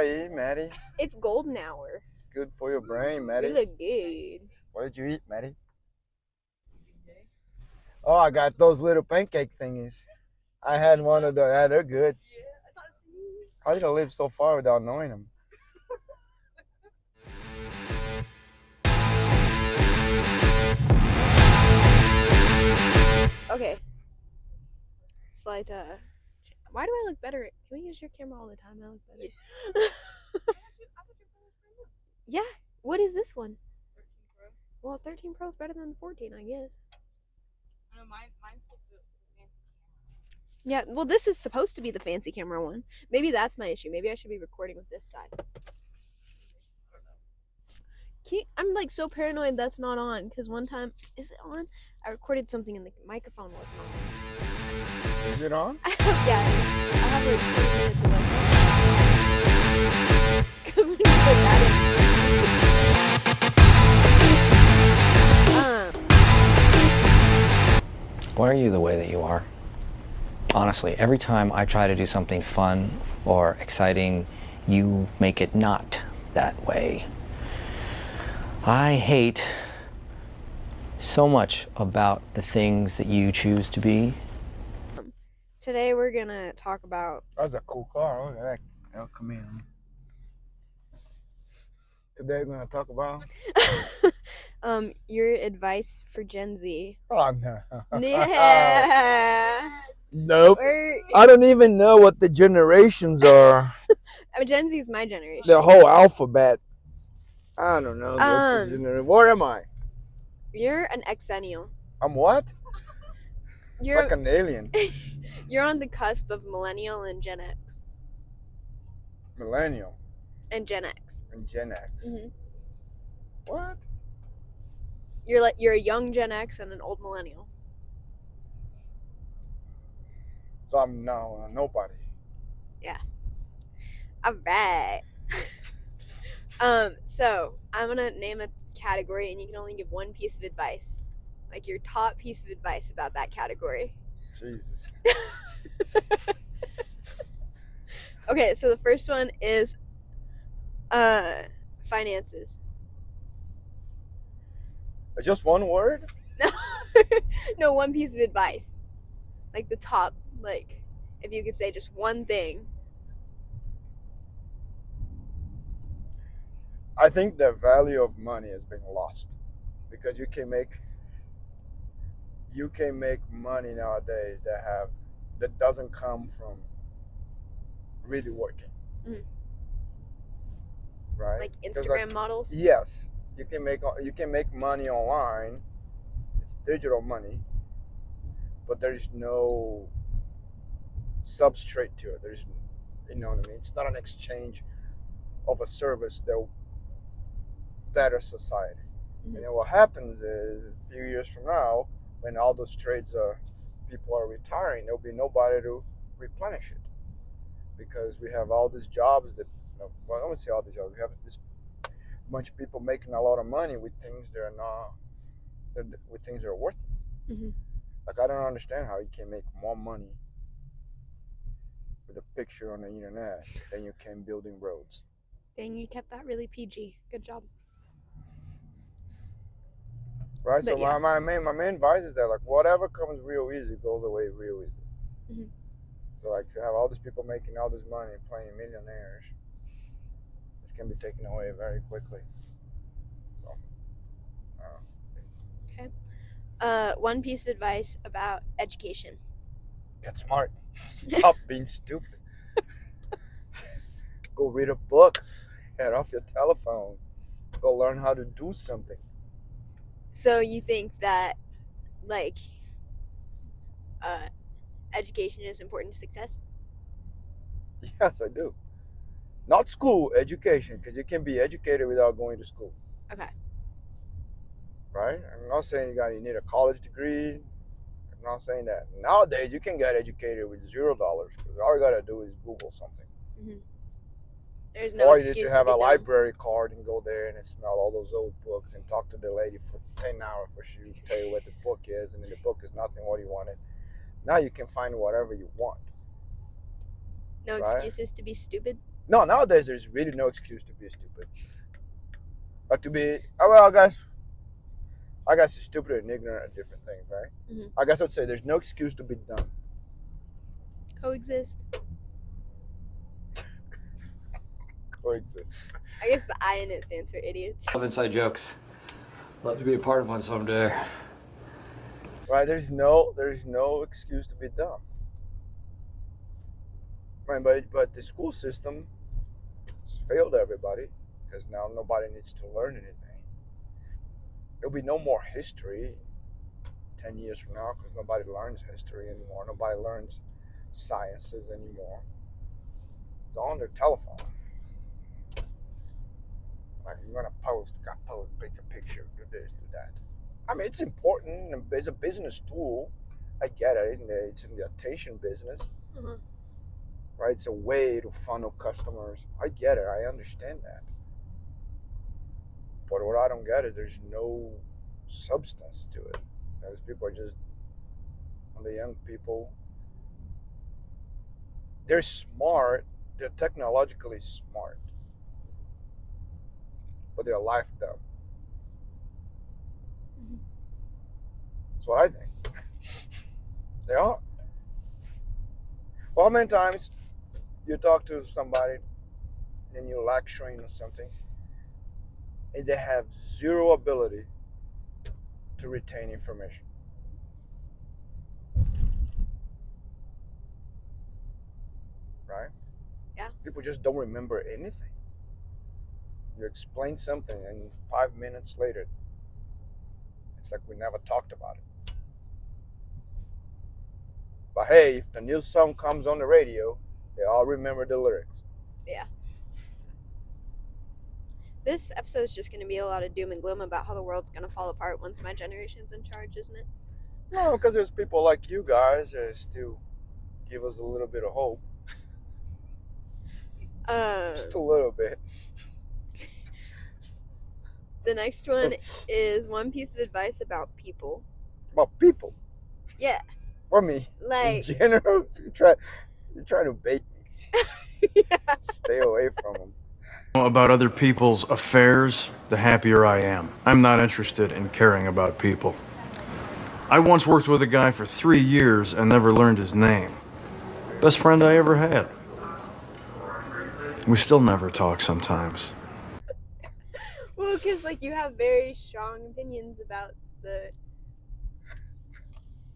I eat, Maddie? It's golden hour. It's good for your brain, Maddie. You look good. What did you eat, Maddie? Oh, I got those little pancake thingies. I had one of those. Yeah, they're good. How did I live so far without knowing them? Okay. Slight, why do I look better? Can we use your camera all the time? I look better. Yeah. What is this one? 13 Pro. Well, 13 Pro is better than the 14, I guess. I know mine's the fancy camera. Yeah, well, this is supposed to be the fancy camera one. Maybe that's my issue. Maybe I should be recording with this side. I'm like so paranoid that's not on, because one time, is it on? I recorded something and the microphone wasn't on. Is it on? Yeah, I have like 20 minutes of us. Because when you put that Why are you the way that you are? Honestly, every time I try to do something fun or exciting, you make it not that way. I hate so much about the things that you choose to be. Today we're gonna talk about That's a cool car. Look at that. El Camino. Today we're gonna talk about. your advice for Gen Z. Oh no. Yeah. Nope. I don't even know what the generations are. I mean, Gen Z is my generation. The whole alphabet. I don't know. Where am I? You're an Xennial. I'm what? You're like an alien. You're on the cusp of millennial and Gen X. Millennial. And Gen X. And Gen X. Mm-hmm. What? You're a young Gen X and an old millennial. So I'm now nobody. Yeah. All right. So I'm gonna name a category, and you can only give one piece of advice, like your top piece of advice about that category. Jesus. Okay, so the first one is finances. Just one word? No, one piece of advice. Like the top, like if you could say just one thing. I think the value of money has been lost because you can make money nowadays that doesn't come from really working. Mm-hmm. Right? Like Instagram models? Yes. You can make money online. It's digital money, but there's no substrate to it. There's, you know what I mean? It's not an exchange of a service that better society. Mm-hmm. And then what happens is a few years from now, when all those trades people are retiring, there'll be nobody to replenish it, because we have all these jobs that, well, I don't say all the jobs. We have this bunch of people making a lot of money with things that are worthless. Mm-hmm. Like, I don't understand how you can make more money with a picture on the internet than you can building roads. Dang, you kept that really PG. Good job. Right, but so yeah. my main advice is that, like, whatever comes real easy goes away real easy. Mm-hmm. So, like, to have all these people making all this money and playing millionaires, this can be taken away very quickly. So, okay. One piece of advice about education. Get smart. Stop being stupid. Go read a book. Get off your telephone. Go learn how to do something. So you think that, like, education is important to success? Yes, I do. Not school, education, because you can be educated without going to school. Okay. Right? I'm not saying you need a college degree. I'm not saying that. Nowadays, you can get educated with $0, because all you got to do is Google something. Mm-hmm. There's Before no you need to have a library card and go there and smell all those old books and talk to the lady for 10 hours for she to tell you what the book is, and then the book is nothing what you wanted. Now you can find whatever you want. No excuses to be stupid? No, nowadays there's really no excuse to be stupid. But to be, oh, well, I guess stupid and ignorant are different things, right? Mhm. I guess I would say there's no excuse to be dumb. Coexist. Coexist. I guess the I in it stands for idiots. Love inside jokes. Love to be a part of one someday. Right? There's no excuse to be dumb. Right, but the school system has failed everybody because now nobody needs to learn anything. There'll be no more history 10 years from now because nobody learns history anymore. Nobody learns sciences anymore. It's all on their telephone. Like, you're going to post, take a picture, do this, do that. I mean, it's important. It's a business tool. I get it. It's in the attention business. Mhm. Right? It's a way to funnel customers. I get it. I understand that. But what I don't get is there's no substance to it. Those people are just, the young people, they're smart. They're technologically smart. But they're life dumb. That's what I think. They are. Well, how many times you talk to somebody and you're lecturing or something and they have zero ability to retain information? Right? Yeah. People just don't remember anything. You explain something and 5 minutes later, it's like we never talked about it. But hey, if the new song comes on the radio, they all remember the lyrics. Yeah. This episode is just going to be a lot of doom and gloom about how the world's going to fall apart once my generation's in charge, isn't it? No, because there's people like you guys that still give us a little bit of hope. Just a little bit. The next one is one piece of advice about people. About people. Yeah. Or me. Like, In general, you're trying to bait me. yeah. Stay away from them. About other people's affairs, the happier I am. I'm not interested in caring about people. I once worked with a guy for 3 years and never learned his name. Best friend I ever had. We still never talk sometimes. Well, because, like, you have very strong opinions about the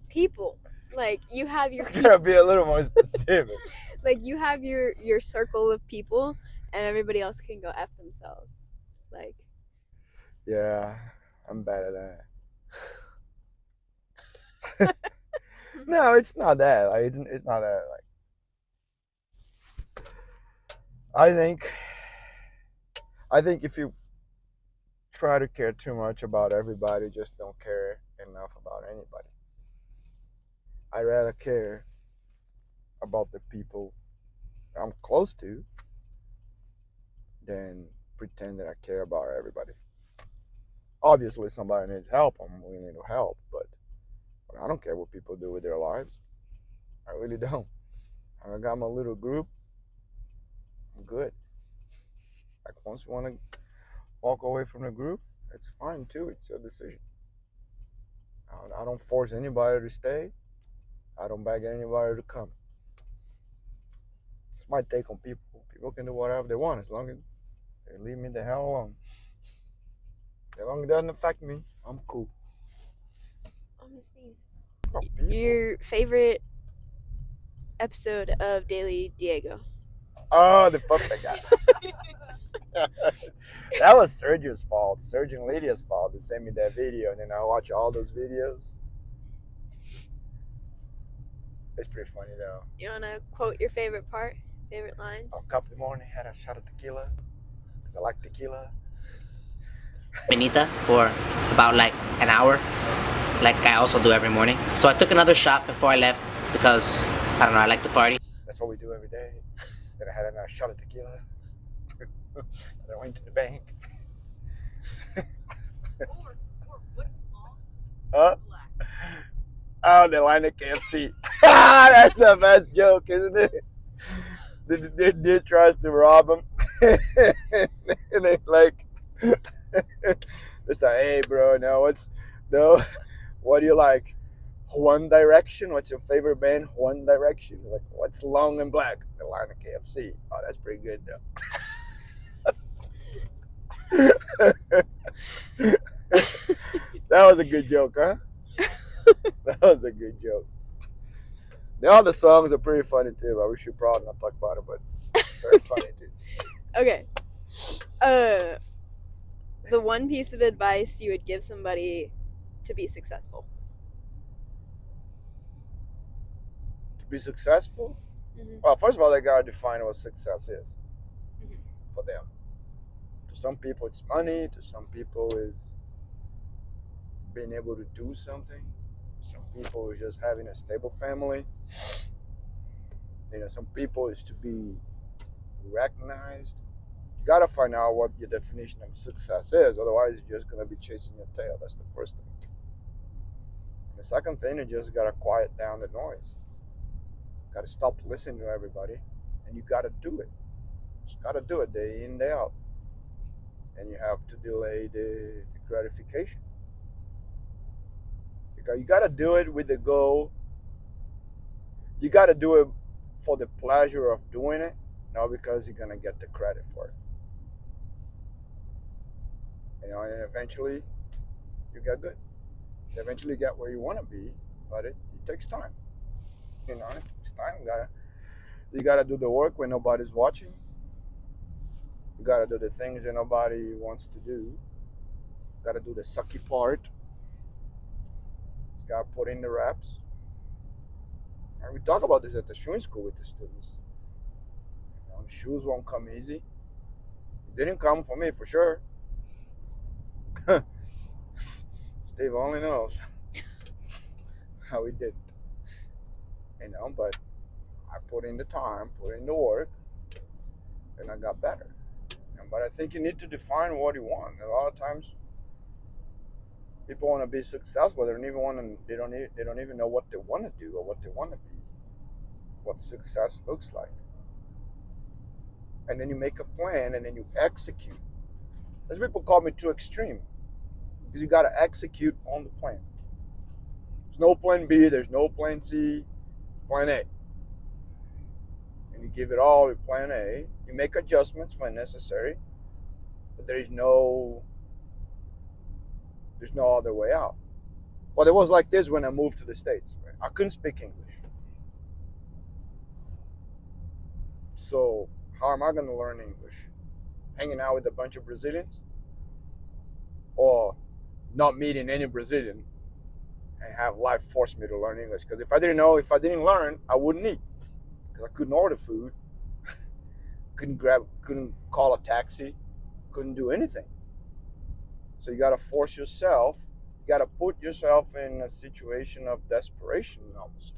people. Like, you have your You gotta be a little more specific. like, you have your circle of people, and everybody else can go F themselves. Like, Yeah, I'm bad at that. No, it's not that. Like, it's not that. Like, I think if you try to care too much about everybody, just don't care enough about anybody. I rather care about the people I'm close to than pretend that I care about everybody. Obviously, somebody needs help, and we need to help, but I don't care what people do with their lives. I really don't. I got my little group. I'm good. Like, once you want to walk away from the group, it's fine too. It's your decision. I don't force anybody to stay. I don't beg anybody to come. It's my take on people. People can do whatever they want as long as they leave me the hell alone. As long as it doesn't affect me, I'm cool. I'm gonna sneeze. Oh, people. Your favorite episode of Daily Diego? Oh, the fuck that guy. That was Sergio's fault. Sergio and Lydia's fault. They sent me that video, and then I watch all those videos. It's pretty funny though. You wanna quote your favorite part? Favorite lines? A couple of morning, had a shot of tequila, because I like tequila. Benita for about like an hour, like I also do every morning. So I took another shot before I left because, I don't know, I like to party. That's what we do every day. Then I had another shot of tequila. And I went to the bank. Or what's long? Huh? Black. Oh, the line at KFC. That's the best joke, isn't it? they tries to rob him, and they like, it's like, hey, bro, no, what do you like? One Direction. What's your favorite band? One Direction. Like, what's Long and Black? The line of KFC. Oh, that's pretty good though. That was a good joke, huh? That was a good joke. The other songs are pretty funny too, but we should probably not talk about it, but very funny too. Okay. The one piece of advice you would give somebody to be successful. To be successful, Mhm. well, first of all, they gotta define what success is Mhm. for them. To some people, it's money. To some people, is being able to do something. Some people is just having a stable family. Some people is to be recognized. You gotta find out what your definition of success is. Otherwise, you're just gonna be chasing your tail. That's the first thing. The second thing, you just gotta quiet down the noise. Gotta stop listening to everybody, and you gotta do it. Just gotta do it day in, day out. And you have to delay the gratification. You gotta do it with the goal. You gotta do it for the pleasure of doing it, not because you're gonna get the credit for it. And eventually you get good. You eventually get where you want to be, but it takes time. It takes time. You gotta do the work when nobody's watching. You gotta do the things that nobody wants to do. You gotta do the sucky part. You gotta put in the reps. And we talk about this at the shoeing school with the students. The shoes won't come easy. It didn't come for me, for sure. Steve only knows how he did. But I put in the time, put in the work, and I got better. But I think you need to define what you want. A lot of times, people want to be successful. They don't even know what they want to do or what they want to be. What success looks like. And then you make a plan and then you execute. As people call me too extreme, because you got to execute on the plan. There's no plan B. There's no plan C. Plan A. And you give it all to plan A. You make adjustments when necessary, but there's no other way out. Well, it was like this when I moved to the States. Right? I couldn't speak English. So how am I going to learn English? Hanging out with a bunch of Brazilians? Or not meeting any Brazilian and have life force me to learn English? Because if I didn't learn, I wouldn't eat. Because I couldn't order food. Couldn't call a taxi. Couldn't do anything. So you got to force yourself. You got to put yourself in a situation of desperation almost.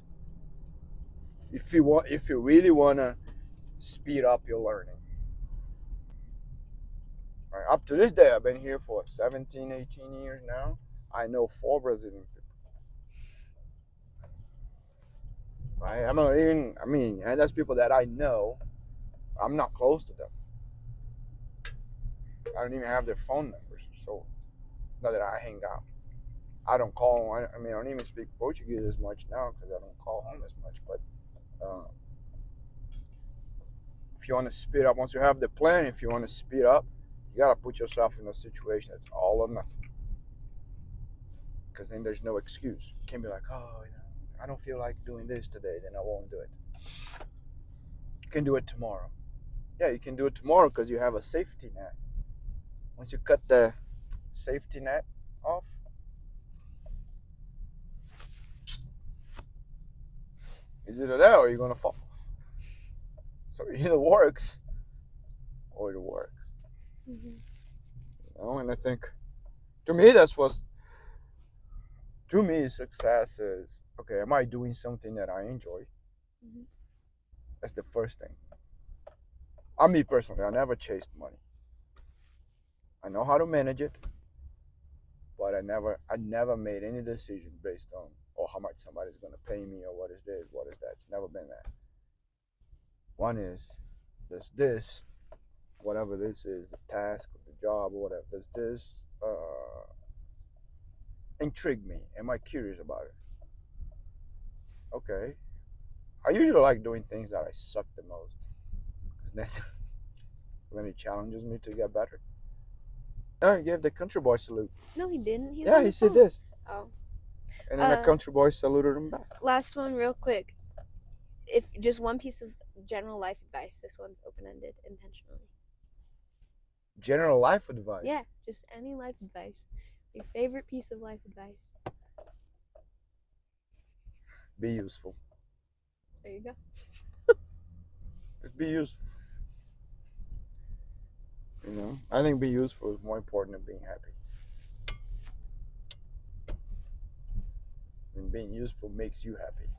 If you really want to speed up your learning. Right, up to this day, I've been here for 17, 18 years now. I know 4 Brazilian people. Right? And that's people that I know. I'm not close to them. I don't even have their phone numbers. So, not that I hang out. I don't call them. I don't even speak Portuguese as much now because I don't call home as much. But if you want to speed up, once you have the plan, if you want to speed up, you got to put yourself in a situation that's all or nothing. Because then there's no excuse. You can't be like, I don't feel like doing this today, then I won't do it. You can do it tomorrow. Yeah, you can do it tomorrow because you have a safety net. Once you cut the safety net off, it's either that or you're going to fall. So it either works or it works. And I think, to me, success is, okay, am I doing something that I enjoy? That's the first thing. Me personally, I never chased money. I know how to manage it, but I never made any decision based on how much somebody's going to pay me or what is this, what is that. It's never been that. One is, does this, whatever this is, the task or the job or whatever, does this intrigue me? Am I curious about it? Okay. I usually like doing things that I suck the most. Because then it challenges me to get better. Oh, he gave the country boy salute. No, he didn't. He was Yeah, on he the said phone. this. Oh. And then the country boy saluted him back. Last one, real quick. If just one piece of general life advice, this one's open-ended intentionally. General life advice. Yeah, just any life advice. Your favorite piece of life advice. Be useful. There you go. Just be useful. I think be useful is more important than being happy. And being useful makes you happy.